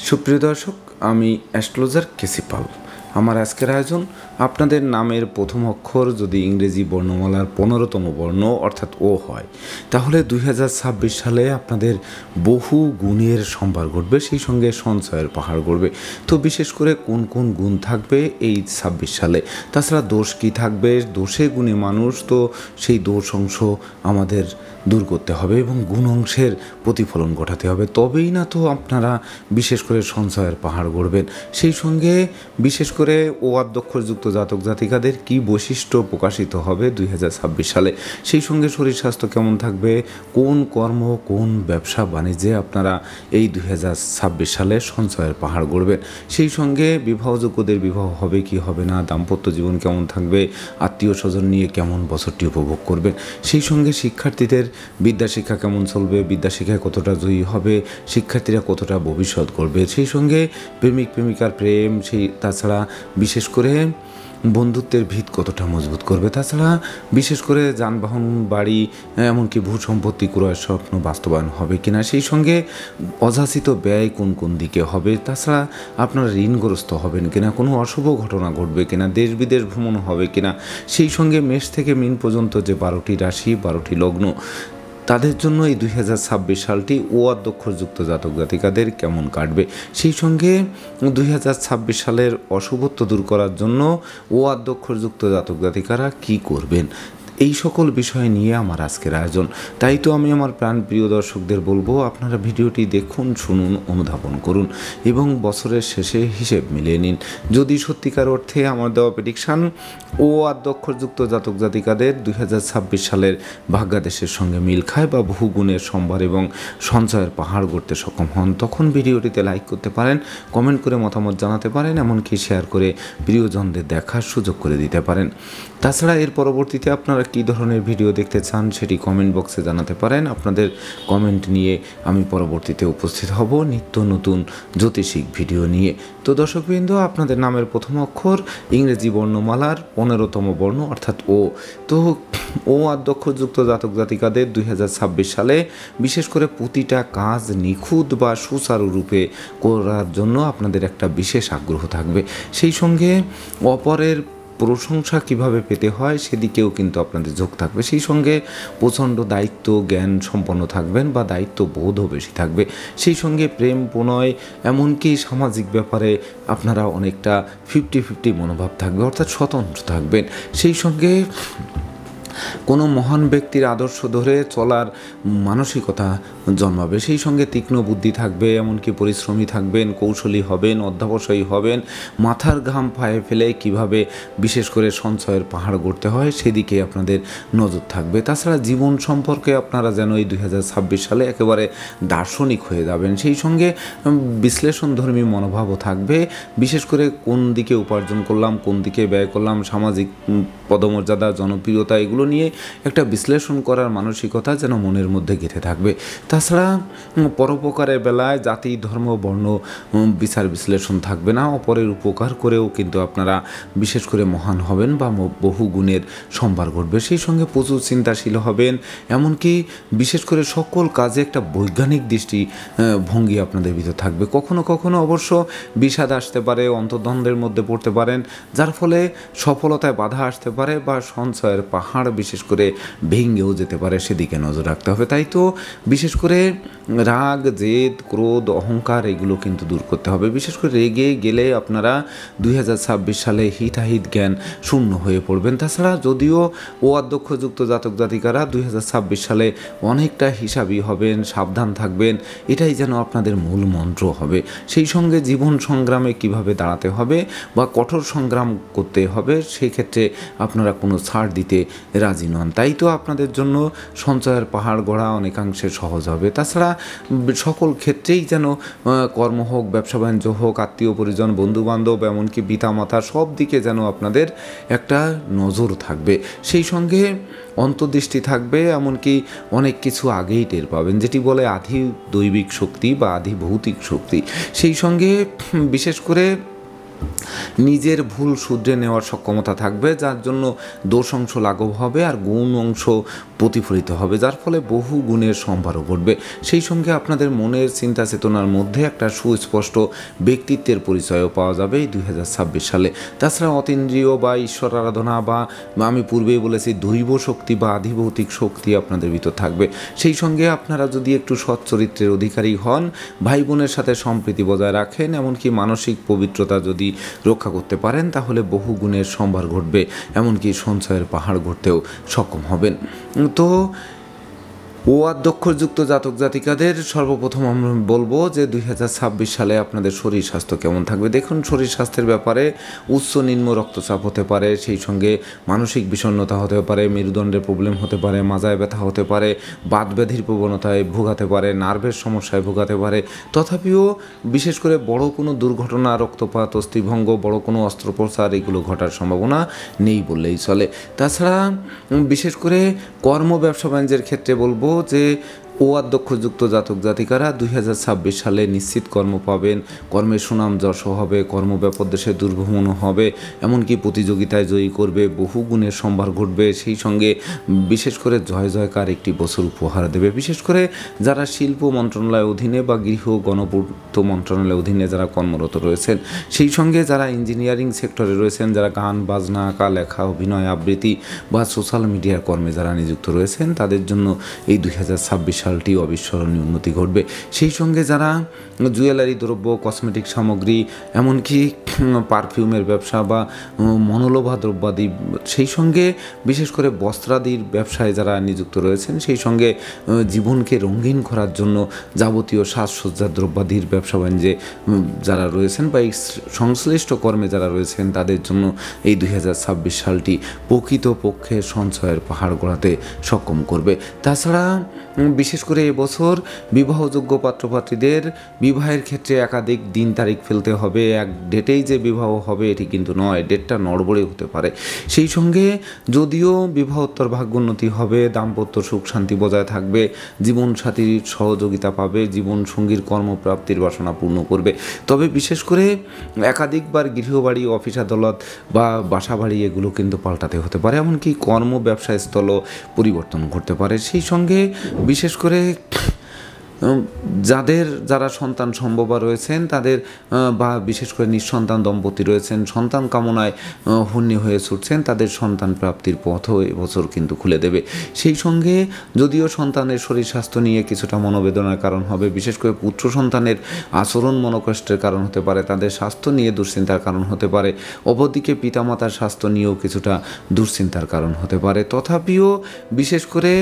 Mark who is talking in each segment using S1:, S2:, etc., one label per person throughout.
S1: সুপ্রিয় দর্শক, আমি অ্যাস্ট্রোলজার কেসি পাল। আমার আজকের আয়োজন, আপনাদের নামের প্রথম অক্ষর যদি ইংরেজি বর্ণমালার 15তম বর্ণ অর্থাৎ ও হয়, তাহলে 2026 সালে আপনাদের বহু গুণের সম্ভার ঘটবে, সেই সঙ্গে সঞ্চয়ের পাহাড় গড়বে। তো বিশেষ করে কোন কোন গুণ থাকবে এই 26 সালে, তাছাড়া দোষ কী থাকবে, দোষে গুণে মানুষ, তো সেই দোষ অংশ আমাদের দূর করতে হবে এবং গুণ অংশের প্রতিফলন ঘটাতে হবে, তবেই না তো আপনারা বিশেষ করে সঞ্চয়ের পাহাড় গড়বেন। সেই সঙ্গে বিশেষ করে ও আদ্যক্ষরযুক্ত জাতক জাতিকাদের কী বৈশিষ্ট্য প্রকাশিত হবে 2026 সালে, সেই সঙ্গে শরীর স্বাস্থ্য কেমন থাকবে, কোন কর্ম কোন ব্যবসা বাণিজ্যে আপনারা এই 2026 সালে সঞ্চয়ের পাহাড় গড়বেন, সেই সঙ্গে বিবাহযোগ্যদের বিবাহ হবে কি হবে না, দাম্পত্য জীবন কেমন থাকবে, আত্মীয় স্বজন নিয়ে কেমন বছরটি উপভোগ করবেন, সেই সঙ্গে শিক্ষার্থীদের বিদ্যাশিক্ষা কেমন চলবে, বিদ্যাশিক্ষায় কতটা জয়ী হবে, শিক্ষার্থীরা কতটা ভবিষ্যৎ করবে, সেই সঙ্গে প্রেমিক প্রেমিকার প্রেম, সেই তাছাড়া বিশেষ করে বন্ধুত্বের ভিত কতটা মজবুত করবে, তাছাড়া বিশেষ করে যানবাহন, বাড়ি, এমনকি ভূ সম্পত্তি ক্রয়ের স্বপ্ন বাস্তবায়ন হবে কিনা, সেই সঙ্গে অযাচিত ব্যয় কোন কোন দিকে হবে, তাছাড়া আপনারা ঋণগ্রস্ত হবেন কিনা, কোনো অশুভ ঘটনা ঘটবে কিনা, দেশ বিদেশ ভ্রমণ হবে কিনা, সেই সঙ্গে মেষ থেকে মীন পর্যন্ত যে 12টি রাশি 12টি লগ্ন, তাদের জন্য এই 2026 সালটি ও আদ্যক্ষরযুক্ত জাতক জাতিকাদের কেমন কাটবে, সেই সঙ্গে 2026 সালের অশুভত্ব দূর করার জন্য ও আদ্যক্ষরযুক্ত জাতক জাতিকারা কী করবেন, এই সকল বিষয় নিয়ে আমার আজকের আয়োজন। তাই তো আমি আমার প্রাণপ্রিয় দর্শকদের বলবো, আপনারা ভিডিওটি দেখুন, শুনুন, অনুধাবন করুন এবং বছরের শেষে হিসেব মিলিয়ে নিন। যদি সত্যিকার অর্থে আমার দেওয়া প্রেডিকশান ও আদ্যক্ষরযুক্ত জাতক জাতিকাদের 2026 সালের ভাগ্যাদেশের সঙ্গে মিল খায় বা বহু গুণের সম্ভার এবং সঞ্চয়ের পাহাড় গড়তে সক্ষম হন, তখন ভিডিওটিতে লাইক করতে পারেন, কমেন্ট করে মতামত জানাতে পারেন, এমনকি শেয়ার করে প্রিয়জনদের দেখার সুযোগ করে দিতে পারেন। তাছাড়া এর পরবর্তীতে আপনারা কী ধরনের ভিডিও দেখতে চান সেটি কমেন্ট বক্সে জানাতে পারেন। আপনাদের কমেন্ট নিয়ে আমি পরবর্তীতে উপস্থিত হব নিত্য নতুন জ্যোতিষিক ভিডিও নিয়ে। তো দর্শকবৃন্দ, আপনাদের নামের প্রথম অক্ষর ইংরেজি বর্ণমালার 15তম বর্ণ অর্থাৎ ও। তো ও আদ্যক্ষরযুক্ত জাতক জাতিকাদের 2026 সালে বিশেষ করে প্রতিটা কাজ নিখুঁত বা সুচারুরূপে করার জন্য আপনাদের একটা বিশেষ আগ্রহ থাকবে, সেই সঙ্গে অপরের প্রশংসা কিভাবে পেতে হয় সেদিকেও কিন্তু আপনাদের ঝোঁক থাকবে, সেই সঙ্গে প্রচণ্ড দায়িত্ব জ্ঞান সম্পন্ন থাকবেন বা দায়িত্ব বোধও বেশি থাকবে, সেই সঙ্গে প্রেম প্রণয় এমনকি সামাজিক ব্যাপারে আপনারা অনেকটা 50-50 মনোভাব থাকবে, অর্থাৎ স্বতন্ত্র থাকবেন, সেই সঙ্গে কোনো মহান ব্যক্তির আদর্শ ধরে চলার মানসিকতা জন্মাবে, সেই সঙ্গে তীক্ষ্ণ বুদ্ধি থাকবে, এমনকি পরিশ্রমী থাকবেন, কৌশলী হবেন, অধ্যবসায়ী হবেন, মাথার ঘাম পায়ে ফেলে কিভাবে বিশেষ করে সঞ্চয়ের পাহাড় গড়তে হয় সেদিকে আপনাদের নজর থাকবে। তাছাড়া জীবন সম্পর্কে আপনারা যেন এই 2026 সালে একেবারে দার্শনিক হয়ে যাবেন, সেই সঙ্গে বিশ্লেষণধর্মী মনোভাবও থাকবে, বিশেষ করে কোন দিকে উপার্জন করলাম, কোন দিকে ব্যয় করলাম, সামাজিক পদমর্যাদা, জনপ্রিয়তা, এগুলো নিয়ে একটা বিশ্লেষণ করার মানসিকতা যেন মনের মধ্যে গেঁথে থাকবে। তাছাড়া পরোপকারের বেলায় জাতি ধর্ম বর্ণ বিচার বিশ্লেষণ থাকবে না, অপরের উপকার করেও কিন্তু আপনারা বিশেষ করে মহান হবেন বা বহু গুণের সম্ভার ঘটবে, সেই সঙ্গে প্রচুর চিন্তাশীল হবেন, এমনকি বিশেষ করে সকল কাজে একটা বৈজ্ঞানিক দৃষ্টি ভঙ্গি আপনাদের ভিতর থাকবে। কখনো কখনো অবশ্য বিষাদ আসতে পারে, অন্তর্দ্বন্দ্বের মধ্যে পড়তে পারেন, যার ফলে সফলতায় বাধা আসতে পারে বা সঞ্চয়ের পাহাড় বিশেষ করে ভেঙেও যেতে পারে, সেদিকে নজর রাখতে হবে। তাই তো বিশেষ করে রাগ, জেদ, ক্রোধ, অহংকার এগুলো কিন্তু দূর করতে হবে। বিশেষ করে রেগে গেলে আপনারা 2026 সালে হিতাহিত জ্ঞান শূন্য হয়ে পড়বেন। তাছাড়া যদিও ও আদ্যক্ষযুক্ত জাতক জাতিকারা 2026 সালে অনেকটা হিসাবি হবেন, সাবধান থাকবেন, এটাই যেন আপনাদের মূল মন্ত্র হবে। সেই সঙ্গে জীবন সংগ্রামে কিভাবে দাঁড়াতে হবে বা কঠোর সংগ্রাম করতে হবে, সেই ক্ষেত্রে আপনারা কোনো ছাড় দিতে রাজি নন। তাই তো আপনাদের জন্য সঞ্চয়ের পাহাড় গড়া অনেকাংশে সহজ হবে। তাছাড়া সকল ক্ষেত্রেই যেন কর্ম হোক, ব্যবসা বাণিজ্য হোক, আত্মীয় পরিজন, বন্ধুবান্ধব, এমনকি পিতামাতা, সব দিকে যেন আপনাদের একটা নজর থাকবে, সেই সঙ্গে অন্তর্দৃষ্টি থাকবে, এমনকি অনেক কিছু আগেই টের পাবেন, যেটি বলে আধি দৈবিক শক্তি বা আধি ভৌতিক শক্তি, সেই সঙ্গে বিশেষ করে নিজের ভুল শুধরে নেওয়ার সক্ষমতা থাকবে, যার জন্য দোষ অংশ লাঘব হবে আর গুণ অংশ প্রতিফলিত হবে, যার ফলে বহু গুণের সম্ভারও ঘটবে। সেই সঙ্গে আপনাদের মনের চিন্তা চেতনার মধ্যে একটা সুস্পষ্ট ব্যক্তিত্বের পরিচয়ও পাওয়া যাবে এই 2026 সালে। তাছাড়া অতীন্দ্রিয় বা ঈশ্বর আরাধনা বা আমি পূর্বেই বলেছি দৈব শক্তি বা আধিভৌতিক শক্তি আপনাদের ভিতর থাকবে। সেই সঙ্গে আপনারা যদি একটু সৎ চরিত্রের অধিকারী হন, ভাই বোনের সাথে সম্প্রীতি বজায় রাখেন, এমনকি মানসিক পবিত্রতা যদি রক্ষা করতে পারেন, তাহলে বহু গুণের সম্ভার ঘটবে, এমনকি সঞ্চয়ের পাহাড় গড়তেও সক্ষম হবেন। তো ও অধ্যক্ষযুক্ত জাতক জাতিকাদের সর্বপ্রথম আমরা বলবো যে 2026 সালে আপনাদের শরীর স্বাস্থ্য কেমন থাকবে। দেখুন, শরীর স্বাস্থ্যের ব্যাপারে উচ্চ নিম্ন রক্তচাপ হতে পারে, সেই সঙ্গে মানসিক বিষণ্ণতা হতে পারে, মেরুদণ্ডের প্রবলেম হতে পারে, মাজায় ব্যথা হতে পারে, বাত ব্যাধির প্রবণতায় ভোগাতে পারে, নার্ভের সমস্যায় ভোগাতে পারে। তথাপিও বিশেষ করে বড় কোনো দুর্ঘটনা, রক্তপাত, অস্থিভঙ্গ, বড় কোনো অস্ত্রোপচার এগুলো ঘটার সম্ভাবনা নেই বললেই চলে। তাছাড়া বিশেষ করে কর্ম ব্যবসা বাণিজ্যের ক্ষেত্রে বলবো যে ও অধ্যক্ষযুক্ত জাতক জাতিকারা 2026 সালে নিশ্চিত কর্ম পাবেন, কর্মের সুনাম যশ হবে, কর্মব্যাপক দেশে দুর্ভ্রমণও হবে, এমনকি প্রতিযোগিতায় জয়ী করবে, বহু গুণের সম্ভার ঘটবে। সেই সঙ্গে বিশেষ করে জয় জয়কার একটি বছর উপহার দেবে। বিশেষ করে যারা শিল্প মন্ত্রণালয়ের অধীনে বা গৃহ গণপূর্ত মন্ত্রণালয়ের অধীনে যারা কর্মরত রয়েছেন, সেই সঙ্গে যারা ইঞ্জিনিয়ারিং সেক্টরে রয়েছেন, যারা গান বাজনা, আঁকা লেখা, অভিনয়, আবৃত্তি বা সোশ্যাল মিডিয়ার কর্মে যারা নিযুক্ত রয়েছেন, তাদের জন্য এই 2026 সালটি অবিস্মরণীয় উন্নতি ঘটবে। সেই সঙ্গে যারা জুয়েলারি দ্রব্য, কসমেটিক সামগ্রী, এমনকি পারফিউমের ব্যবসা বা মনোলোভা দ্রব্যাদি, সেই সঙ্গে বিশেষ করে বস্ত্রাদির ব্যবসায় যারা নিযুক্ত রয়েছেন, সেই সঙ্গে জীবনকে রঙিন করার জন্য যাবতীয় সাজসজ্জার দ্রব্যাদির ব্যবসা বাণিজ্যে যারা রয়েছেন বা এই সংশ্লিষ্ট কর্মে যারা রয়েছেন, তাদের জন্য এই 2026 সালটি প্রকৃতপক্ষে সঞ্চয়ের পাহাড় গড়াতে সক্ষম করবে। তাছাড়া বিশেষ করে এবছর বিবাহযোগ্য পাত্রপাত্রীদের বিবাহের ক্ষেত্রে একাধিক দিন তারিখ ফেলতে হবে। এক ডেটেই যে বিবাহ হবে এটি কিন্তু নয়, ডেটটা নড়বড়ে হতে পারে। সেই সঙ্গে যদিও বিবাহোত্তর ভাগ্যোন্নতি হবে, দাম্পত্য সুখ শান্তি বজায় থাকবে, জীবনসাথীর সহযোগিতা পাবে, জীবনসঙ্গীর কর্মপ্রাপ্তির বাসনা পূর্ণ করবে। তবে বিশেষ করে একাধিকবার গৃহবাড়ি, অফিস আদালত বা বাসা বাড়ি এগুলো কিন্তু পাল্টাতে হতে পারে, এমনকি কর্ম ব্যবসা স্থলও পরিবর্তন ঘটতে পারে। সেই সঙ্গে বিশেষ করে যারা সন্তান সম্ভবা রয়েছেন তাদের বা বিশেষ করে নিঃসন্তান দম্পতি রয়েছেন, সন্তান কামনায় হন্যে হয়ে ছুটছেন, তাদের সন্তান প্রাপ্তির পথও এবছর কিন্তু খুলে দেবে। সেই সঙ্গে যদিও সন্তানের শরীর স্বাস্থ্য নিয়ে কিছুটা মনোবেদনার কারণ হবে, বিশেষ করে পুত্র সন্তানের আচরণ মনোকষ্টের কারণ হতে পারে, তাদের স্বাস্থ্য নিয়ে দুশ্চিন্তার কারণ হতে পারে, অপরদিকে পিতামাতার স্বাস্থ্য নিয়েও কিছুটা দুশ্চিন্তার কারণ হতে পারে। তথাপিও বিশেষ করে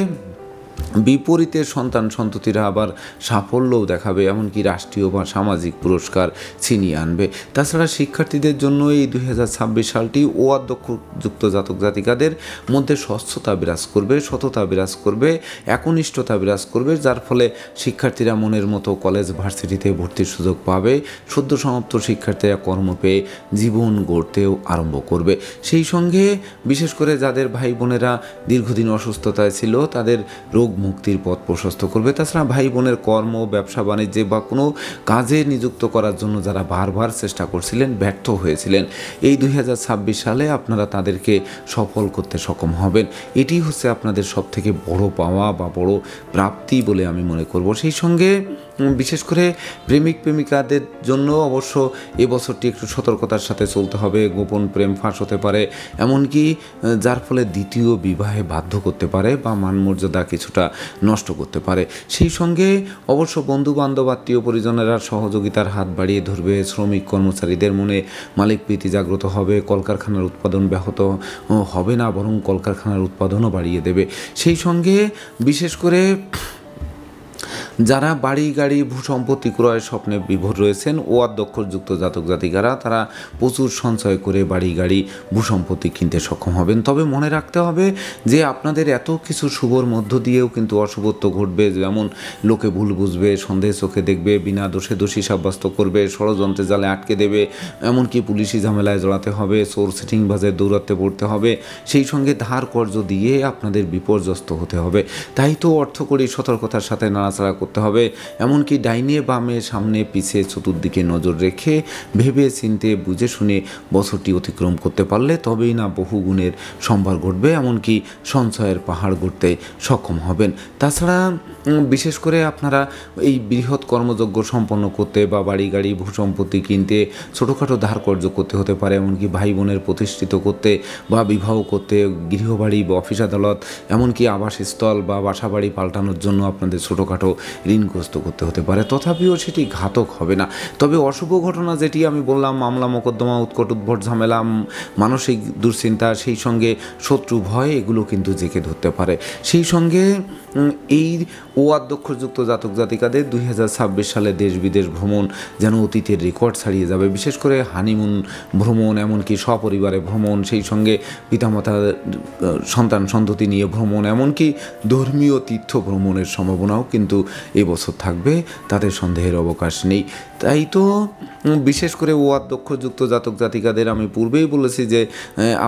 S1: বিপরীতের সন্তান সন্ততিরা আবার সাফল্যও দেখাবে, এমনকি রাষ্ট্রীয় বা সামাজিক পুরস্কার ছিনিয়ে আনবে। তাছাড়া শিক্ষার্থীদের জন্য এই 2026 সালটি ও অধ্যক্ষযুক্ত জাতক জাতিকাদের মধ্যে স্বচ্ছতা বিরাজ করবে, সততা বিরাজ করবে, একনিষ্ঠতা বিরাজ করবে, যার ফলে শিক্ষার্থীরা মনের মতো কলেজ ভার্সিটিতে ভর্তির সুযোগ পাবে। সদ্য সমাপ্ত শিক্ষার্থীরা কর্ম পেয়ে জীবন গড়তেও আরম্ভ করবে। সেই সঙ্গে বিশেষ করে যাদের ভাই বোনেরা দীর্ঘদিন অসুস্থতায় ছিল, তাদের রোগ মুক্তির পথ প্রশস্ত করবে। তাছাড়া ভাই বোনের কর্ম, ব্যবসা বাণিজ্যে বা কোনো কাজে নিযুক্ত করার জন্য যারা বারবার চেষ্টা করছিলেন, ব্যর্থ হয়েছিলেন, এই 2026 সালে আপনারা তাদেরকে সফল করতে সক্ষম হবেন। এটি হচ্ছে আপনাদের সবথেকে বড় পাওয়া বা বড় প্রাপ্তি বলে আমি মনে করব। সেই সঙ্গে বিশেষ করে প্রেমিক প্রেমিকাদের জন্য অবশ্য এবছরটি একটু সতর্কতার সাথে চলতে হবে। গোপন প্রেম ফাঁস হতে পারে, এমনকি যার ফলে দ্বিতীয় বিবাহে বাধ্য করতে পারে বা মানমর্যাদা কিছুটা নষ্ট করতে পারে। সেই সঙ্গে অবশ্য বন্ধু বান্ধব, আত্মীয় পরিজনেরা সহযোগিতার হাত বাড়িয়ে ধরবে। শ্রমিক কর্মচারীদের মনে মালিক প্রীতি জাগ্রত হবে। কলকারখানার উৎপাদন ব্যাহত হবে না, বরং কলকারখানার উৎপাদনও বাড়িয়ে দেবে। সেই সঙ্গে বিশেষ করে যারা বাড়ি গাড়ি ভূসম্পত্তি ক্রয়ের স্বপ্নে বিভোর রয়েছেন, ও অধ্যক্ষযুক্ত জাতক জাতিকারা তারা প্রচুর সঞ্চয় করে বাড়ি গাড়ি ভূসম্পত্তি কিনতে সক্ষম হবেন। তবে মনে রাখতে হবে যে আপনাদের এত কিছু শুভর মধ্য দিয়েও কিন্তু অশুভত্ব ঘটবে। যেমন লোকে ভুল বুঝবে, সন্দেহ চোখে দেখবে, বিনা দোষে দোষী সাব্যস্ত করবে, ষড়যন্ত্রে জালে আটকে দেবে, এমনকি পুলিশি ঝামেলায় জড়াতে হবে, চোর সিটিং বাজে দৌড়াতে পড়তে হবে। সেই সঙ্গে ধার কর্জ দিয়ে আপনাদের বিপর্যস্ত হতে হবে। তাই তো অর্থকরী সতর্কতার সাথে নাড়াচাড়া করতে করতে হবে, এমনকি ডাইনে বামে সামনে পিছে চতুর্দিকে নজর রেখে ভেবে চিনতে বুঝে শুনে বছরটি অতিক্রম করতে পারলে তবেই না বহু গুণের সম্ভার ঘটবে, এমনকি সঞ্চয়ের পাহাড় গড়তে সক্ষম হবেন। তাছাড়া বিশেষ করে আপনারা এই বৃহৎ কর্মযজ্ঞ সম্পন্ন করতে বা বাড়ি গাড়ি ভূসম্পত্তি কিনতে ছোটোখাটো ধার কর্য করতে হতে পারে, এমনকি ভাই বোনের প্রতিষ্ঠিত করতে বা বিবাহ করতে, গৃহবাড়ি বা অফিস আদালত এমনকি আবাসস্থল বা বাসাবাড়ি পাল্টানোর জন্য আপনাদের ছোটোখাটো ঋণগ্রস্ত করতে হতে পারে। তথাপিও সেটি ঘাতক হবে না। তবে অশুভ ঘটনা যেটি আমি বললাম, মামলা মোকদ্দমা, উৎকট উদ্ভট ঝামেলা, মানসিক দুশ্চিন্তা, সেই সঙ্গে শত্রু ভয়, এগুলো কিন্তু জেঁকে ধরতে পারে। সেই সঙ্গে এই ও আধ্যক্ষযুক্ত জাতক জাতিকাদের 2026 সালে দেশ বিদেশ ভ্রমণ যেন অতীতের রেকর্ড ছাড়িয়ে যাবে। বিশেষ করে হানিমুন ভ্রমণ, এমনকি সপরিবারে ভ্রমণ, সেই সঙ্গে পিতামাতা সন্তান সন্ততি নিয়ে ভ্রমণ, এমনকি ধর্মীয় তীর্থ ভ্রমণের সম্ভাবনাও কিন্তু এবছর থাকবে, তাদের সন্দেহের অবকাশ নেই। তাই তো বিশেষ করে ও আধ্যক্ষযুক্ত জাতক জাতিকাদের আমি পূর্বেই বলেছি যে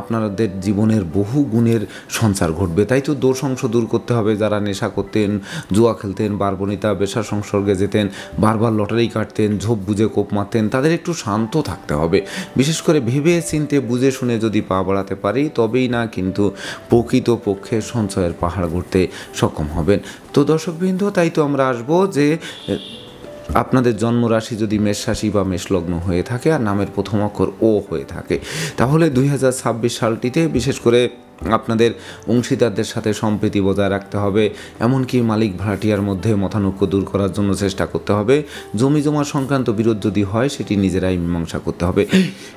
S1: আপনাদের জীবনের বহু গুণের সঞ্চার ঘটবে। তাই তো দোষ অংশ দূর করতে হবে। যারা নেশা করতেন, জুয়া খেলতেন, বারবনিতা বেশা সংসর্গে যেতেন, বারবার লটারি কাটতেন, ঝোপ বুঝে কোপ মারতেন, তাদের একটু শান্ত থাকতে হবে। বিশেষ করে ভেবে চিনতে বুঝে শুনে যদি পা বাড়াতে পারি তবেই না কিন্তু প্রকৃত পক্ষে সঞ্চয়ের পাহাড় গড়তে সক্ষম হবেন। তো দর্শকবৃন্দ, তাই তো আমরা আসবো যে আপনাদের জন্মরাশি যদি মেষ রাশি বা মেষ লগ্ন হয়ে থাকে আর নামের প্রথম অক্ষর ও হয়ে থাকে, তাহলে 2026 সালটিতে বিশেষ করে আপনাদের অংশীদারদের সাথে সম্প্রীতি বজায় রাখতে হবে, এমনকি মালিক ভাড়াটিয়ার মধ্যে মতানৈক্য দূর করার জন্য চেষ্টা করতে হবে। জমি জমা সংক্রান্ত বিরোধ যদি হয় সেটি নিজেরাই মীমাংসা করতে হবে।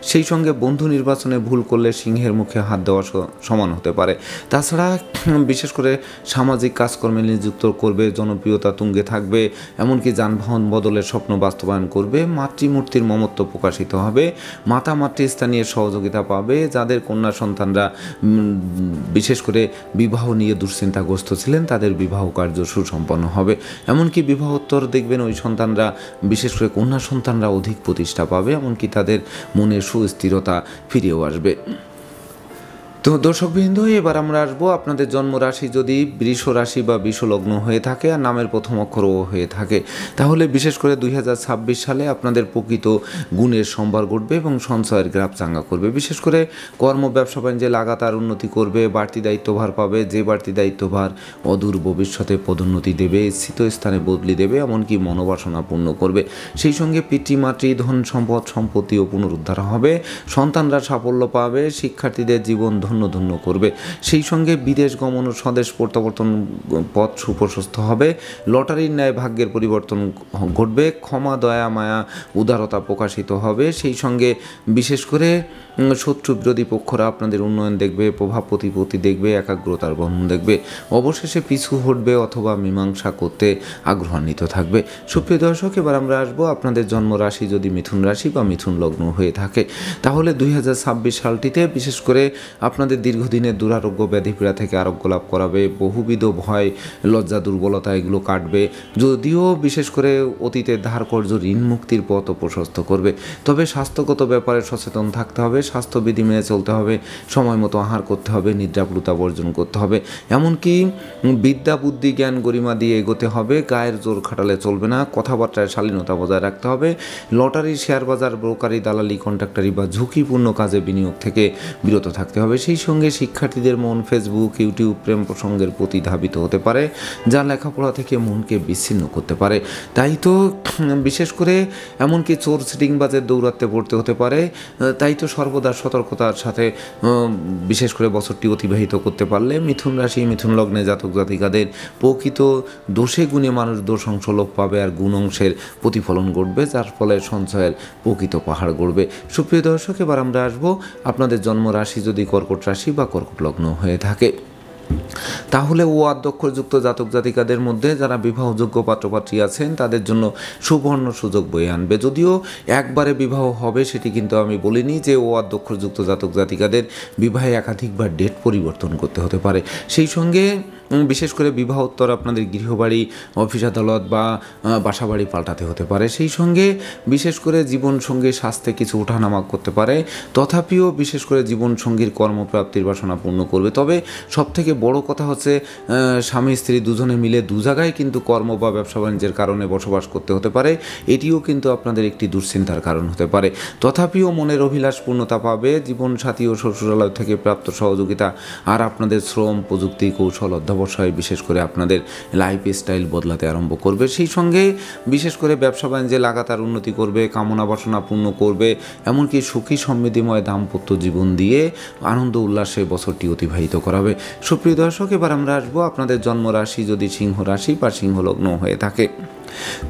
S1: সেই সঙ্গে বন্ধু নির্বাচনে ভুল করলে সিংহের মুখে হাত দেওয়া সমান হতে পারে। তাছাড়া বিশেষ করে সামাজিক কাজকর্মে নিযুক্ত করবে, জনপ্রিয়তা তুঙ্গে থাকবে, এমনকি যানবাহন বদলের স্বপ্ন বাস্তবায়ন করবে, মাতৃমূর্তির মমত্ব প্রকাশিত হবে, মাতা মাতৃস্থানীয় সহযোগিতা পাবে। যাদের কন্যা সন্তানরা বিশেষ করে বিবাহ নিয়ে দুশ্চিন্তাগ্রস্ত ছিলেন তাদের বিবাহ কার্য সুসম্পন্ন হবে, এমনকি বিবাহোত্তর দেখবেন ওই সন্তানরা, বিশেষ করে কন্যা সন্তানরা অধিক প্রতিষ্ঠা পাবে, এমনকি তাদের মনে সুস্থিরতা ফিরেও আসবে। তো দর্শকবৃন্দ, এবার আমরা আসবো আপনাদের জন্মরাশি যদি বৃষ রাশি বা বৃষ লগ্ন হয়ে থাকে আর নামের প্রথম অক্ষর ও হয়ে থাকে, তাহলে বিশেষ করে 2026 সালে আপনাদের প্রকৃত গুণের সম্ভার ঘটবে এবং সঞ্চয়ের গ্রাফ চাঙ্গা করবে। বিশেষ করে কর্ম ব্যবসা বাণিজ্যে লাগাতার উন্নতি করবে, বাড়তি দায়িত্বভার পাবে, যে বাড়তি দায়িত্বভার অদূর ভবিষ্যতে পদোন্নতি দেবে, স্থিত স্থানে বদলি দেবে, এমনকি মনোবাসনা পূর্ণ করবে। সেই সঙ্গে পিতৃমাতৃ ধন সম্পদ সম্পত্তিও পুনরুদ্ধার হবে, সন্তানরা সাফল্য পাবে, শিক্ষার্থীদের জীবন ধন্য করবে। সেই সঙ্গে বিদেশ গমন ও স্বদেশ প্রত্যাবর্তন পথ সুপ্রশস্ত হবে, লটারির ন্যায় ভাগ্যের পরিবর্তন ঘটবে, ক্ষমা দয়া মায়া উদারতা প্রকাশিত হবে। সেই সঙ্গে বিশেষ করে শত্রু বিরোধী পক্ষরা আপনাদের উন্নয়ন দেখবে, প্রভাব প্রতিপত্তি দেখবে, একাগ্রতার বন্ধন দেখবে, অবশেষে পিছু হটবে অথবা মীমাংসা করতে আগ্রহান্বিত থাকবে। সুপ্রিয় দর্শক, এবার আমরা আসবো আপনাদের জন্মরাশি যদি মিথুন রাশি বা মিথুন লগ্ন হয়ে থাকে, তাহলে 2026 সালটিতে বিশেষ করে আপনাদের দীর্ঘদিনের দুরারোগ্য ব্যাধিপীড়া থেকে আরোগ্য লাভ করাবে, বহুবিধ ভয় লজ্জা দুর্বলতা এগুলো কাটবে, যদিও বিশেষ করে অতীতের ধার কর্য ঋণ মুক্তির পথ প্রশস্ত করবে। তবে স্বাস্থ্যগত ব্যাপারে সচেতন থাকতে হবে, স্বাস্থ্যবিধি মেনে চলতে হবে, সময় মতো আহার করতে হবে, নিদ্রাপ্লুতা বর্জন করতে হবে, এমনকি বিদ্যা বুদ্ধি জ্ঞান গরিমা দিয়ে এগোতে হবে, গায়ের জোর খাটালে চলবে না, কথাবার্তায় শালীনতা বজায় রাখতে হবে, লটারি শেয়ার বাজার ব্রোকারি দালালি কন্ট্রাক্টারি বা ঝুঁকিপূর্ণ কাজে বিনিয়োগ থেকে বিরত থাকতে হবে। সেই সঙ্গে শিক্ষার্থীদের মন ফেসবুক ইউটিউব প্রেম প্রসঙ্গের প্রতি ধাবিত হতে পারে, যা লেখাপড়া থেকে মনকে বিচ্ছিন্ন করতে পারে। তাই তো বিশেষ করে এমনকি চোর সিটিংবাজের দৌরাত্মে পড়তে হতে পারে। তাই তো সর্বদা সতর্কতার সাথে বিশেষ করে বছরটি অতিবাহিত করতে পারলে মিথুন রাশি মিথুন লগ্নে জাতক জাতিকাদের প্রকৃত দোষে গুণে মানুষ দোষ অংশ লোপ পাবে আর গুণ অংশের প্রতিফলন ঘটবে, যার ফলে সঞ্চয়ের প্রকৃত পাহাড় গড়বে। সুপ্রিয় দর্শক, এবার আমরা আসবো আপনাদের জন্মরাশি যদি কর্কট রাশি বা কর্কট লগ্ন হয়ে থাকে, তাহলে ও আধ্যক্ষযুক্ত জাতক জাতিকাদের মধ্যে যারা বিবাহযোগ্য পাত্রপাত্রী আছেন তাদের জন্য সুবর্ণ সুযোগ বয়ে আনবে। যদিও একবারে বিবাহ হবে সেটি কিন্তু আমি বলিনি, যে ও আধ্যক্ষযুক্ত জাতক জাতিকাদের বিবাহে একাধিকবার ডেট পরিবর্তন করতে হতে পারে। সেই সঙ্গে বিশেষ করে বিবাহোত্তর আপনাদের গৃহবাড়ি অফিস আদালত বা বাসাবাড়ি পাল্টাতে হতে পারে। সেই সঙ্গে বিশেষ করে জীবনসঙ্গী স্বাস্থ্যে কিছু ওঠানামা করতে পারে, তথাপিও বিশেষ করে জীবনসঙ্গীর কর্মপ্রাপ্তির বাসনা পূর্ণ করবে। তবে সবথেকে বড় কথা হচ্ছে হচ্ছে স্বামী স্ত্রী দুজনে মিলে দু জায়গায় কিন্তু কর্ম বা ব্যবসা বাণিজ্যের কারণে বসবাস করতে হতে পারে, এটিও কিন্তু আপনাদের একটি দুশ্চিন্তার কারণ হতে পারে। তথাপিও মনের অভিলাষ পূর্ণতা পাবে, জীবনসাথী ও শ্বশুরালয় থেকে প্রাপ্ত সহযোগিতা আর আপনাদের শ্রম, প্রযুক্তি, কৌশল, অধ্যবসায় বিশেষ করে আপনাদের লাইফ স্টাইল বদলাতে আরম্ভ করবে। সেই সঙ্গে বিশেষ করে ব্যবসা বাণিজ্যে লাগাতার উন্নতি করবে, কামনা বাসনা পূর্ণ করবে, এমনকি সুখী সমৃদ্ধিময় দাম্পত্য জীবন দিয়ে আনন্দ উল্লাসে বছরটি অতিবাহিত করাবে। সুপ্রিয় দর্শক, এবার আমরা আসবো আপনাদের জন্মরাশি যদি সিংহ রাশি বা সিংহ লগ্ন হয়ে থাকে,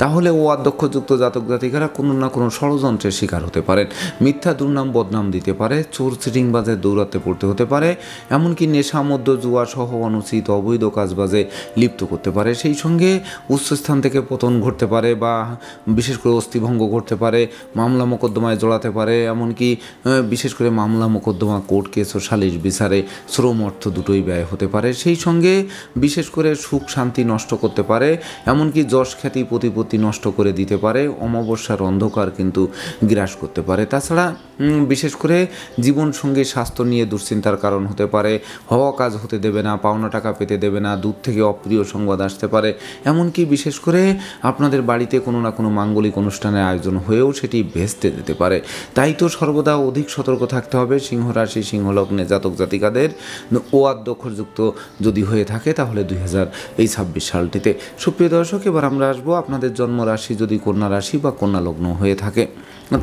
S1: তাহলে ও অধ্যক্ষযুক্ত জাতক জাতিকারা কোনো না কোনো ষড়যন্ত্রের শিকার হতে পারেন। মিথ্যা দুর্নাম বদনাম দিতে পারে, চোর চিটিংবাজের দৌরাত্মে পড়তে হতে পারে, এমনকি নেশা মধ্য জুয়া সহ অনুচিত অবৈধ কাজবাজে লিপ্ত করতে পারে। সেই সঙ্গে উচ্চস্থান থেকে পতন ঘটতে পারে বা বিশেষ করে অস্থিভঙ্গ ঘটতে পারে, মামলা মোকদ্দমায় জড়াতে পারে, এমনকি বিশেষ করে মামলা মোকদ্দমা, কোর্ট কেস ও সালিশ বিচারে শ্রম অর্থ দুটোই ব্যয় হতে পারে। সেই সঙ্গে বিশেষ করে সুখ শান্তি নষ্ট করতে পারে, এমনকি যশ খ্যাতি প্রতিপত্তি নষ্ট করে দিতে পারে, অমাবস্যার অন্ধকার কিন্তু গ্রাস করতে পারে। তাছাড়া বিশেষ করে জীবনসঙ্গী স্বাস্থ্য নিয়ে দুশ্চিন্তার কারণ হতে পারে, হওয়া কাজ হতে দেবে না, পাওনা টাকা পেতে দেবে না, দূর থেকে অপ্রিয় সংবাদ আসতে পারে, এমনকি বিশেষ করে আপনাদের বাড়িতে কোনো না কোনো মাঙ্গলিক অনুষ্ঠানের আয়োজন হয়েও সেটি ভেস্তে যেতে পারে। তাই তো সর্বদা অধিক সতর্ক থাকতে হবে সিংহ রাশি সিংহ লগ্নে জাতক জাতিকাদের ও অধ্যক্ষযুক্ত যদি হয়ে থাকে তাহলে 2026 সালটিতে। সুপ্রিয় দর্শক, এবার আমরা আসবো আপনাদের জন্মরাশি যদি কন্যা রাশি বা কন্যা লগ্ন হয়ে থাকে,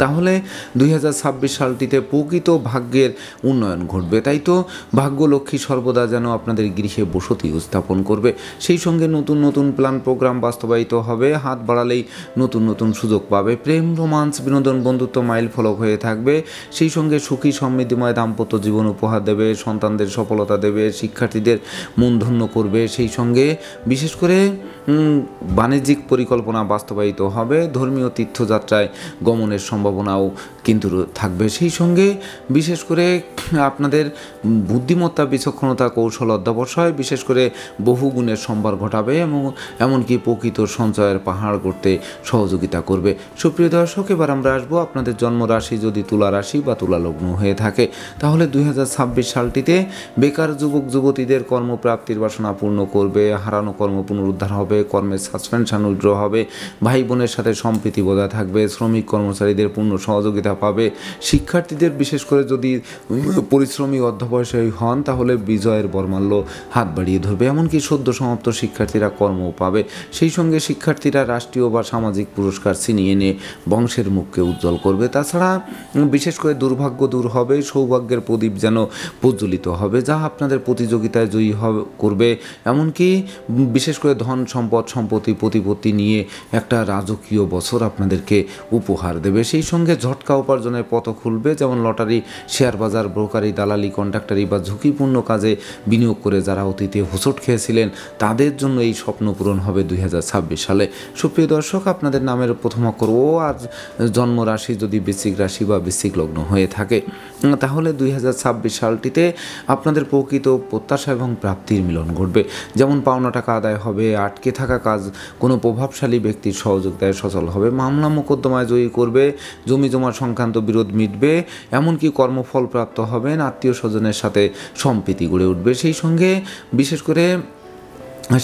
S1: তাহলে 2026 সালটিতে প্রকৃত ভাগ্যের উন্নয়ন ঘটবে। তাই তো ভাগ্যলক্ষ্মী সর্বদা যেন আপনাদের গৃহে বসতি স্থাপন করবে। সেই সঙ্গে নতুন নতুন প্ল্যান প্রোগ্রাম বাস্তবায়িত হবে, হাত বাড়ালেই নতুন নতুন সুযোগ পাবে, প্রেম রোমান্স বিনোদন বন্ধুত্ব মাইল ফলক হয়ে থাকবে। সেই সঙ্গে সুখী সমৃদ্ধিময় দাম্পত্য জীবন উপহার দেবে, সন্তানদের সফলতা দেবে, শিক্ষার্থীদের মন ধন্য করবে। সেই সঙ্গে বিশেষ করে বাণিজ্যিক পরিকল্পনা বাস্তবায়িত হবে, ধর্মীয় তীর্থযাত্রায় গমনের সম্ভাবনাও কিন্তু থাকবে। সেই সঙ্গে বিশেষ করে আপনাদের বুদ্ধিমত্তা, বিচক্ষণতা, কৌশল, অধ্যবসায় বিশেষ করে বহু গুণের সম্ভার ঘটাবে এবং এমনকি প্রকৃত সঞ্চয়ের পাহাড় করতে সহযোগিতা করবে। সুপ্রিয় দর্শক, এবার আমরা আসবো আপনাদের জন্মরাশি যদি তুলা রাশি বা তুলা লগ্ন হয়ে থাকে, তাহলে 2026 সালটিতে বেকার যুবক যুবতীদের কর্মপ্রাপ্তির বাসনা পূর্ণ করবে, হারানো কর্ম পুনরুদ্ধার হবে, কর্মের সাসপেনশন উইথড্র হবে, ভাই বোনের সাথে সম্প্রীতি বজায় থাকবে, শ্রমিক কর্মচারীদের পূর্ণ সহযোগিতা পাবে, শিক্ষার্থীদের বিশেষ করে যদি পরিশ্রমী অধ্যবসায়ী হন তাহলে বিজয়ের বর্মাল্য হাত বাড়িয়ে ধরবে, এমনকি সদ্য সমাপ্ত শিক্ষার্থীরা কর্মও পাবে। সেই সঙ্গে শিক্ষার্থীরা রাষ্ট্রীয় বা সামাজিক পুরস্কার ছিনিয়ে এনে বংশের মুখকে উজ্জ্বল করবে। তাছাড়া বিশেষ করে দুর্ভাগ্য দূর হবে, সৌভাগ্যের প্রদীপ যেন প্রজ্বলিত হবে, যা আপনাদের প্রতিযোগিতায় জয়ী করবে, এমনকি বিশেষ করে ধন সম্পদ সম্পত্তি প্রতিপত্তি নিয়ে একটা রাজকীয় বছর আপনাদেরকে উপহার দেবে। সেই সঙ্গে ঝটকা উপার্জনের পথ খুলবে, যেমন লটারি, শেয়ার বাজার, ব্রোকারি, দালালি, কন্ট্রাক্টারি বা ঝুঁকিপূর্ণ কাজে বিনিয়োগ করে যারা অতীতে হোঁচট খেয়েছিলেন তাদের জন্য এই স্বপ্ন পূরণ হবে 2026 সালে। সুপ্রিয় দর্শক, আপনাদের নামের প্রথম অক্ষর ও আর জন্ম রাশি যদি বৃশ্চিক রাশি বা বৃশ্চিক লগ্ন হয়ে থাকে, তাহলে 2026 সালটিতে আপনাদের প্রকৃত প্রত্যাশা এবং প্রাপ্তির মিলন ঘটবে। যেমন পাওনা টাকা আদায় হবে, আটকে থাকা কাজ কোনো প্রভাবশালী ব্যক্তির সহযোগিতায় সচল হবে, মামলা মোকদ্দমায় জয়ী করবে, জমি জমা সংক্রান্ত বিরোধ মিটবে, এমনকি কর্মফল প্রাপ্ত হবেন, আত্মীয় স্বজনের সাথে সম্প্রীতি গড়ে উঠবে। সেই সঙ্গে বিশেষ করে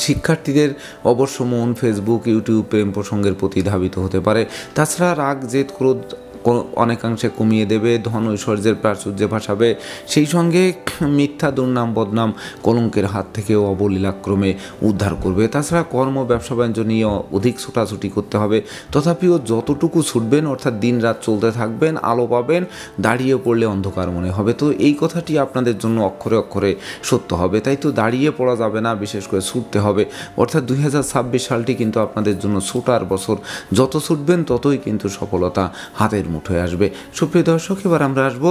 S1: শিক্ষার্থীদের অবশ্য মন ফেসবুক, ইউটিউব প্রেম প্রসঙ্গের প্রতি ধাবিত হতে পারে। তাছাড়া রাগ, জেদ, ক্রোধ অনেকাংশে কমিয়ে দেবে, ধন ঐশ্বর্যের প্রাচুর্যে ভাসাবে। সেই সঙ্গে মিথ্যা দুর্নাম বদনাম কলঙ্কের হাত থেকেও অবলীলাক্রমে উদ্ধার করবে। তাছাড়া কর্ম ব্যবসা বাণিজ্য নিয়ে অধিক ছোটাছুটি করতে হবে, তথাপিও যতটুকু ছুটবেন অর্থাৎ দিন রাত চলতে থাকবেন, আলো পাবেন, দাঁড়িয়ে পড়লে অন্ধকার মনে হবে। তো এই কথাটি আপনাদের জন্য অক্ষরে অক্ষরে সত্য হবে। তাই তো দাঁড়িয়ে পড়া যাবে না, বিশেষ করে ছুটতে হবে। অর্থাৎ 2026 সালটি কিন্তু আপনাদের জন্য ছোটার বছর, যত ছুটবেন ততই কিন্তু সফলতা হাতের মুঠোয় আসবে। সুপ্রিয় দর্শক, এবার আমরা আসবো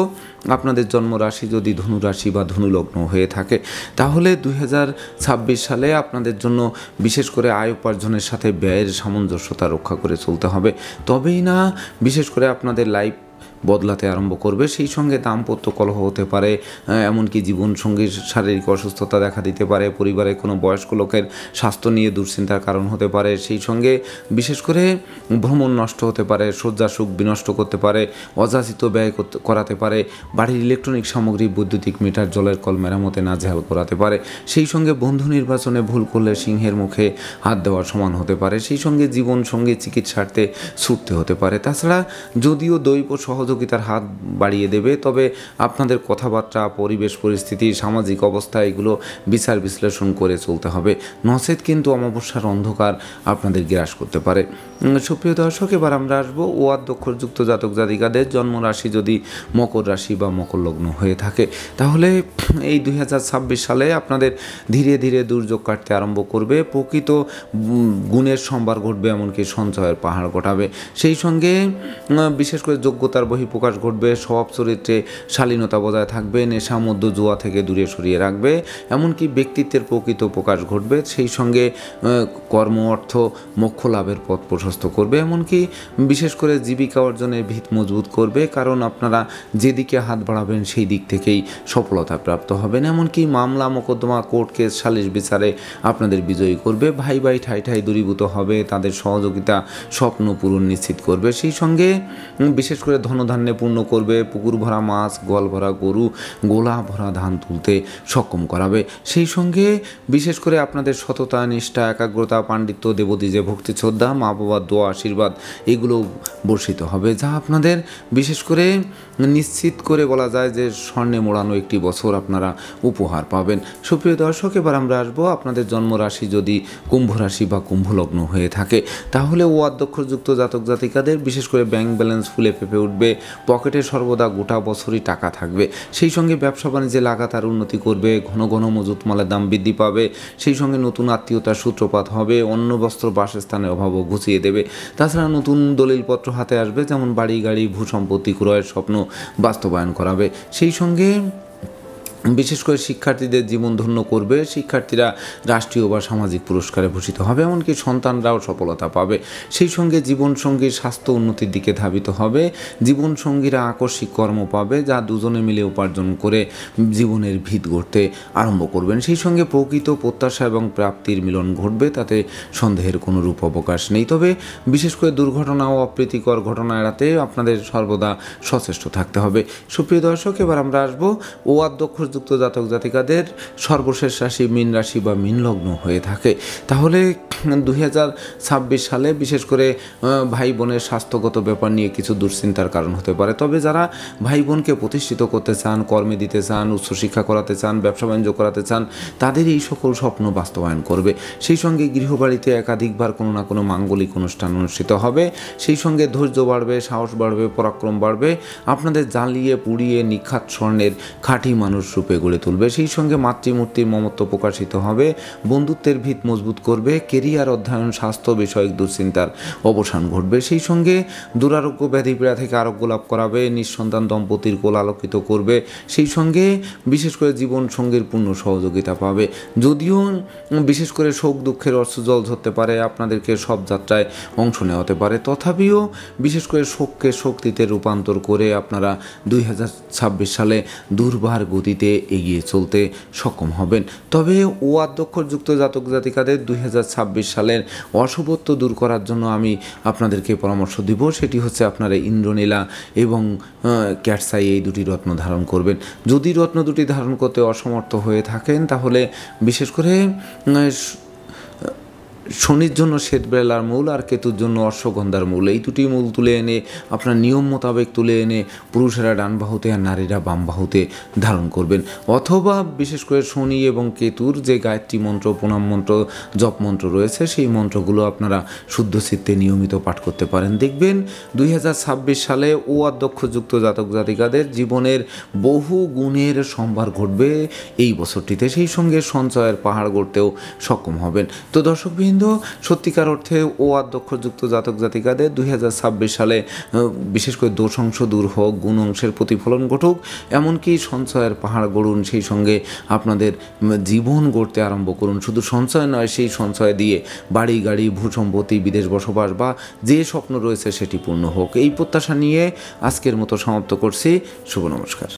S1: আপনাদের জন্মরাশি যদি ধনু রাশি বা ধনু লগ্ন হয়ে থাকে, তাহলে 2026 সালে আপনাদের জন্য বিশেষ করে আয় উপার্জনের সাথে ব্যয়ের সামঞ্জস্যতা রক্ষা করে চলতে হবে। তবেই না বিশেষ করে আপনাদের লাইফ বদলাতে আরম্ভ করবে। সেই সঙ্গে দাম্পত্য কলহ হতে পারে, এমনকি জীবনসঙ্গীর শারীরিক অসুস্থতা দেখা দিতে পারে, পরিবারে কোনো বয়স্ক লোকের স্বাস্থ্য নিয়ে দুশ্চিন্তার কারণ হতে পারে। সেই সঙ্গে বিশেষ করে ভ্রমণ নষ্ট হতে পারে, শয্যা সুখ বিনষ্ট করতে পারে, অযাচিত ব্যয় করাতে পারে, বাড়ির ইলেকট্রনিক সামগ্রী, বৈদ্যুতিক মিটার, জলের কল মেরামতে নাজেহাল করাতে পারে। সেই সঙ্গে বন্ধু নির্বাচনে ভুল করলে সিংহের মুখে হাত দেওয়ার সমান হতে পারে। সেই সঙ্গে জীবনসঙ্গী চিকিৎসার্থে ছুটতে হতে পারে। তাছাড়া যদিও দৈব সহযোগিতার হাত বাড়িয়ে দেবে, তবে আপনাদের কথাবার্তা, পরিবেশ পরিস্থিতি, সামাজিক অবস্থা এগুলো বিচার বিশ্লেষণ করে চলতে হবে, নচেত কিন্তু অমাবস্যার অন্ধকার আপনাদের গ্রাস করতে পারে। সুপ্রিয় দর্শক, এবার আমরা আসবো ও অক্ষরযুক্ত জাতক জাতিকাদের জন্মরাশি যদি মকর রাশি বা মকর লগ্ন হয়ে থাকে, তাহলে এই 2026 সালে আপনাদের ধীরে ধীরে দুর্যোগ কাটতে আরম্ভ করবে, প্রকৃত গুণের সম্ভার ঘটবে, এমনকি সঞ্চয়ের পাহাড় ঘটাবে। সেই সঙ্গে বিশেষ করে যোগ্যতার বহিঃপ্রকাশ ঘটবে, স্বভাব চরিত্রে শালীনতা বজায় থাকবে, নেশা মধ্য জুয়া থেকে দূরে সরিয়ে রাখবে, এমনকি ব্যক্তিত্বের প্রকৃত প্রকাশ ঘটবে। সেই সঙ্গে কর্ম, অর্থ, মোক্ষ লাভের পথ প্রশস্ত করবে, এমনকি বিশেষ করে জীবিকা অর্জনের ভিত মজবুত করবে, কারণ আপনারা যেদিকে হাত বাড়াবেন সেই দিক থেকেই সফলতা প্রাপ্ত হবেন। এমনকি মামলা মোকদ্দমা, কোর্ট কেস, সালিশ বিচারে আপনাদের বিজয়ী করবে। ভাই ভাই ঠাই ঠাই দূরীভূত হবে, তাদের সহযোগিতা স্বপ্ন পূরণ নিশ্চিত করবে। সেই সঙ্গে বিশেষ করে ধনধান্যে পূর্ণ করবে, পুকুর ভরা মাছ, গোয়াল ভরা গরু, গোলা ভরা ধান তুলতে সক্ষম করাবে। সেই সঙ্গে বিশেষ করে আপনাদের সততা, নিষ্ঠা, একাগ্রতা, পাণ্ডিত্য, দেবদীজে ভক্তি, শ্রদ্ধা, মা বাবার দোয়া, আশীর্বাদ এগুলো বর্ষিত হবে, যা আপনাদের বিশেষ করে নিশ্চিত করে বলা যায় যে স্বর্ণে মোড়ানো একটি বছর আপনারা উপহার পাবেন। সুপ্রিয় দর্শক, এবার আমরা আসবো আপনাদের জন্মরাশি যদি কুম্ভ রাশি বা কুম্ভ লগ্ন হয়ে থাকে, তাহলে ও অক্ষরযুক্ত জাতক জাতিকাদের বিশেষ করে ব্যাংক ব্যালেন্স ফুলে ফেঁপে উঠবে, পকেটে সর্বদা গোটা বছরই টাকা থাকবে। সেই সঙ্গে ব্যবসা বাণিজ্যে লাগাতার উন্নতি করবে, ঘন ঘন মজুত মালের দাম বৃদ্ধি পাবে। সেই সঙ্গে নতুন আত্মীয়তার সূত্রপাত হবে, অন্ন বস্ত্র বাসস্থানের অভাবও ঘুচিয়ে দেবে। তাছাড়া নতুন দলিলপত্র হাতে আসবে, যেমন বাড়ি গাড়ি ভূ সম্পত্তি ক্রয়ের স্বপ্ন বাস্তবায়ন করাবে। সেই সঙ্গে বিশেষ করে শিক্ষার্থীদের জীবন ধন্য করবে, শিক্ষার্থীরা রাষ্ট্রীয় বা সামাজিক পুরস্কারে ভূষিত হবে, এমনকি সন্তানরাও সফলতা পাবে। সেই সঙ্গে জীবনসঙ্গীর স্বাস্থ্য উন্নতির দিকে ধাবিত হবে, জীবনসঙ্গীরা আকস্মিক কর্ম পাবে, যা দুজনে মিলে উপার্জন করে জীবনের ভিত গড়তে আরম্ভ করবেন। সেই সঙ্গে প্রকৃত প্রত্যাশা এবং প্রাপ্তির মিলন ঘটবে, তাতে সন্দেহের কোনো রূপ অবকাশ নেই। তবে বিশেষ করে দুর্ঘটনা ও অপ্রীতিকর ঘটনা এড়াতে আপনাদের সর্বদা সচেষ্ট থাকতে হবে। সুপ্রিয় দর্শক, এবার আমরা আসবো ও অক্ষরযুক্ত জাতক জাতিকাদের সর্বশেষ রাশি মীন রাশি বা মীন লগ্ন হয়ে থাকে, তাহলে 2026 সালে বিশেষ করে ভাই বোনের স্বাস্থ্যগত ব্যাপার নিয়ে কিছু দুশ্চিন্তার কারণ হতে পারে। তবে যারা ভাই বোনকে প্রতিষ্ঠিত করতে চান, কর্মে দিতে চান, উচ্চশিক্ষা করাতে চান, ব্যবসা বাণিজ্য করাতে চান, তাদের এই সকল স্বপ্ন বাস্তবায়ন করবে। সেই সঙ্গে গৃহবাড়িতে একাধিকবার কোনো না কোনো মাঙ্গলিক অনুষ্ঠান অনুষ্ঠিত হবে। সেই সঙ্গে ধৈর্য বাড়বে, সাহস বাড়বে, পরাক্রম বাড়বে, আপনাদের জ্বালিয়ে পুড়িয়ে নিখাত স্বর্ণের খাঁটি মানুষ রূপে গড়ে তুলবে। সেই সঙ্গে মাতৃমূর্তির মমত্ব প্রকাশিত হবে, বন্ধুত্বের ভিত মজবুত করবে, কেরিয়ার, অধ্যয়ন, স্বাস্থ্য বিষয়ক দুশ্চিন্তার অবসান ঘটবে। সেই সঙ্গে দুরারোগ্য ব্যাধি পীড়া থেকে আরোগ্য লাভ করাবে, নিঃসন্তান দম্পতির কোল আলোকিত করবে। সেই সঙ্গে বিশেষ করে জীবন সঙ্গীর পূর্ণ সহযোগিতা পাবে। যদিও বিশেষ করে শোক দুঃখের অশ্রুজল ঝরতে পারে, আপনাদেরকে সব যাত্রায় অংশ নেওয়াতে পারে, তথাপিও বিশেষ করে শোককে শক্তিতে রূপান্তর করে আপনারা 2026 সালে দুর্বার গতিতে এগিয়ে চলতে সক্ষম হবেন। তবে ও অক্ষরযুক্ত জাতক জাতিকাদের 2026 সালের অশুভত্ব দূর করার জন্য আমি আপনাদেরকে পরামর্শ দিব, সেটি হচ্ছে আপনারা ইন্দ্রনীলা এবং ক্যাটসাই এই দুটি রত্ন ধারণ করবেন। যদি রত্ন দুটি ধারণ করতে অসমর্থ হয়ে থাকেন, তাহলে বিশেষ করে শনির জন্য শ্বেতবেলার মূল আর কেতুর জন্য অশ্বগন্ধার মূল, এই দুটি মূল তুলে এনে আপনার নিয়ম মোতাবেক তুলে এনে পুরুষেরা ডান বাহুতে আর নারীরা বাম বাহুতে ধারণ করবেন। অথবা বিশেষ করে শনি এবং কেতুর যে গায়ত্রী মন্ত্র, প্রণাম মন্ত্র, জপ মন্ত্র রয়েছে, সেই মন্ত্রগুলো আপনারা শুদ্ধ চিত্তে নিয়মিত পাঠ করতে পারেন। দেখবেন 2026 সালে ও অক্ষরযুক্ত জাতক জাতিকাদের জীবনের বহু গুণের সম্ভার ঘটবে এই বছরটিতে। সেই সঙ্গে সঞ্চয়ের পাহাড় গড়তেও সক্ষম হবেন। তো দর্শকবৃন্দ, দর্শকবৃন্দ, সত্যিকার অর্থে ও আদ্যক্ষরযুক্ত জাতক জাতিকাদের 2026 সালে বিশেষ করে দোষ অংশ দূর হোক, গুণ অংশের প্রতিফলন ঘটুক, এমনকি সঞ্চয়ের পাহাড় গড়ুন, সেই সঙ্গে আপনাদের জীবন গড়তে আরম্ভ করুন। শুধু সঞ্চয় নয়, সেই সঞ্চয় দিয়ে বাড়ি গাড়ি ভূসম্পত্তি, বিদেশ বসবাস বা যে স্বপ্ন রয়েছে সেটি পূর্ণ হোক, এই প্রত্যাশা নিয়ে আজকের মতো সমাপ্ত করছি। শুভ নমস্কার।